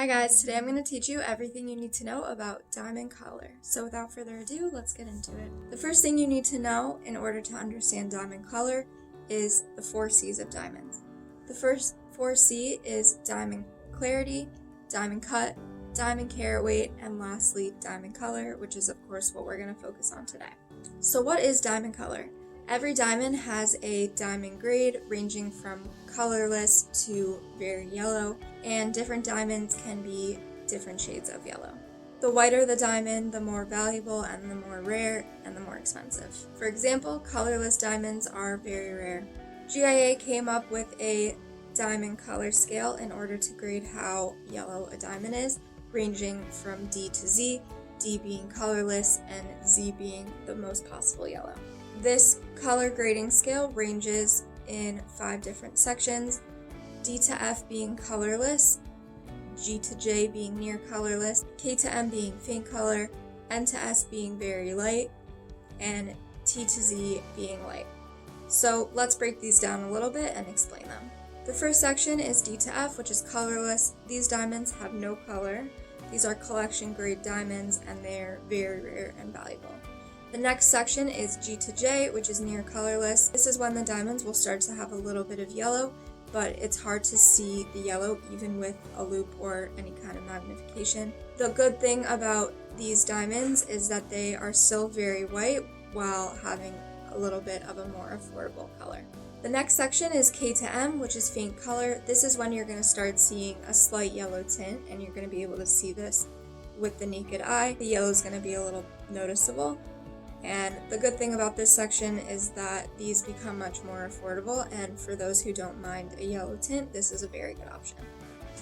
Hi guys, today I'm going to teach you everything you need to know about diamond color. So without further ado, let's get into it. The first thing you need to know in order to understand diamond color is the 4 C's of diamonds. The first 4 C is diamond clarity, diamond cut, diamond carat weight, and lastly diamond color, which is of course what we're going to focus on today. So what is diamond color? Every diamond has a diamond grade ranging from colorless to very yellow, and different diamonds can be different shades of yellow. The whiter the diamond, the more valuable and the more rare and the more expensive. For example, colorless diamonds are very rare. GIA came up with a diamond color scale in order to grade how yellow a diamond is, ranging from D to Z, D being colorless and Z being the most possible yellow. This color grading scale ranges in 5 different sections, D to F being colorless, G to J being near colorless, K to M being faint color, N to S being very light, and T to Z being light. So let's break these down a little bit and explain them. The first section is D to F, which is colorless. These diamonds have no color. These are collection grade diamonds and they're very rare and valuable. The next section is G to J, which is near colorless. This is when the diamonds will start to have a little bit of yellow, but it's hard to see the yellow even with a loupe or any kind of magnification. The good thing about these diamonds is that they are still very white while having a little bit of a more affordable color. The next section is K to M, which is faint color. This is when you're going to start seeing a slight yellow tint, and you're going to be able to see this with the naked eye. The yellow is going to be a little noticeable. And the good thing about this section is that these become much more affordable, and for those who don't mind a yellow tint, this is a very good option.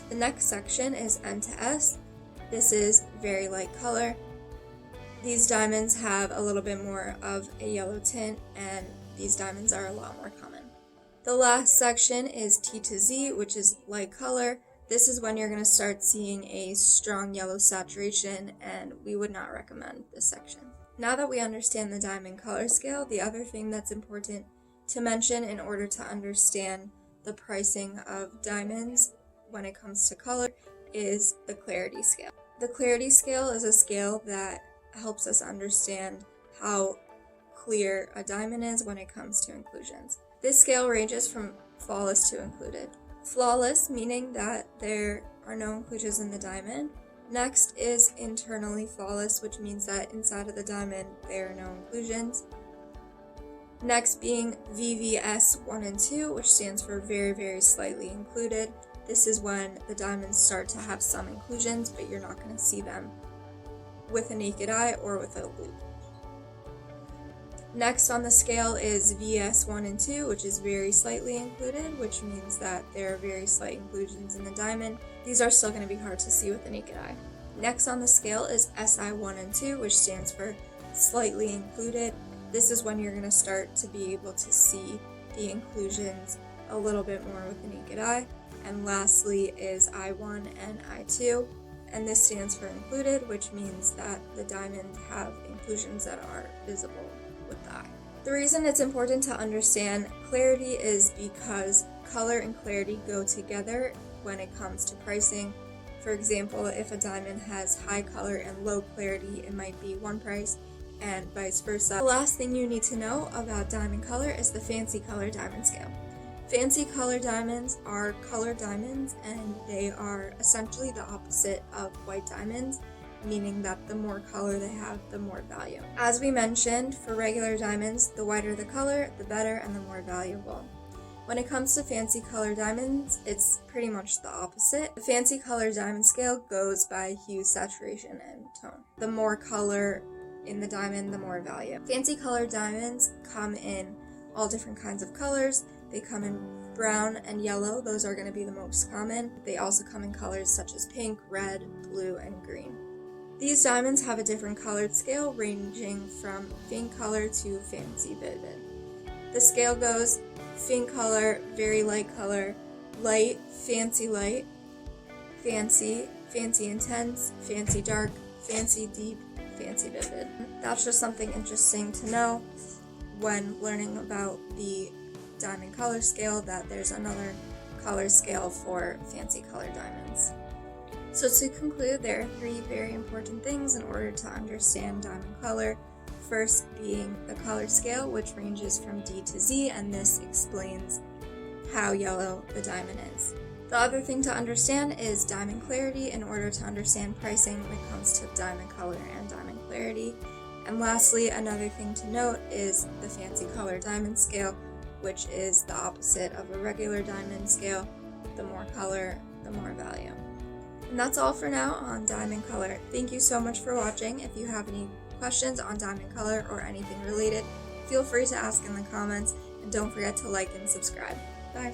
The next section is N to S. This is very light color. These diamonds have a little bit more of a yellow tint, and these diamonds are a lot more common. The last section is T to Z, which is light color. This is when you're going to start seeing a strong yellow saturation, and we would not recommend this section. Now that we understand the diamond color scale, the other thing that's important to mention in order to understand the pricing of diamonds when it comes to color is the clarity scale. The clarity scale is a scale that helps us understand how clear a diamond is when it comes to inclusions. This scale ranges from flawless to included. Flawless meaning that there are no inclusions in the diamond. Next is internally flawless, which means that inside of the diamond there are no inclusions. Next being VVS 1 and 2, which stands for very, very slightly included. This is when the diamonds start to have some inclusions, but you're not going to see them with a naked eye or with a loupe. Next on the scale is VS 1 and 2, which is very slightly included, which means that there are very slight inclusions in the diamond. These are still going to be hard to see with the naked eye. Next on the scale is SI 1 and 2, which stands for slightly included. This is when you're going to start to be able to see the inclusions a little bit more with the naked eye. And lastly is I1 and I2, and this stands for included, which means that the diamonds have inclusions that are visible with the eye. The reason it's important to understand clarity is because color and clarity go together when it comes to pricing. For example, if a diamond has high color and low clarity, it might be one price, and vice versa. The last thing you need to know about diamond color is the fancy color diamond scale. Fancy color diamonds are colored diamonds, and they are essentially the opposite of white diamonds, meaning that the more color they have, the more value. As we mentioned, for regular diamonds, the whiter the color, the better and the more valuable. When it comes to fancy color diamonds, it's pretty much the opposite. The fancy color diamond scale goes by hue, saturation, and tone. The more color in the diamond, the more value. Fancy color diamonds come in all different kinds of colors. They come in brown and yellow. Those are going to be the most common. They also come in colors such as pink, red, blue, and green. These diamonds have a different colored scale ranging from faint color to fancy vivid. The scale goes faint color, very light color, light, fancy light, fancy, fancy intense, fancy dark, fancy deep, fancy vivid. That's just something interesting to know when learning about the diamond color scale, that there's another color scale for fancy color diamonds. So to conclude, there are 3 very important things in order to understand diamond color. First being the color scale, which ranges from D to Z, and this explains how yellow the diamond is. The other thing to understand is diamond clarity in order to understand pricing when it comes to diamond color and diamond clarity. And lastly, another thing to note is the fancy color diamond scale, which is the opposite of a regular diamond scale. The more color, the more value. And that's all for now on diamond color. Thank you so much for watching. If you have any questions on diamond color or anything related, feel free to ask in the comments, and don't forget to like and subscribe. Bye!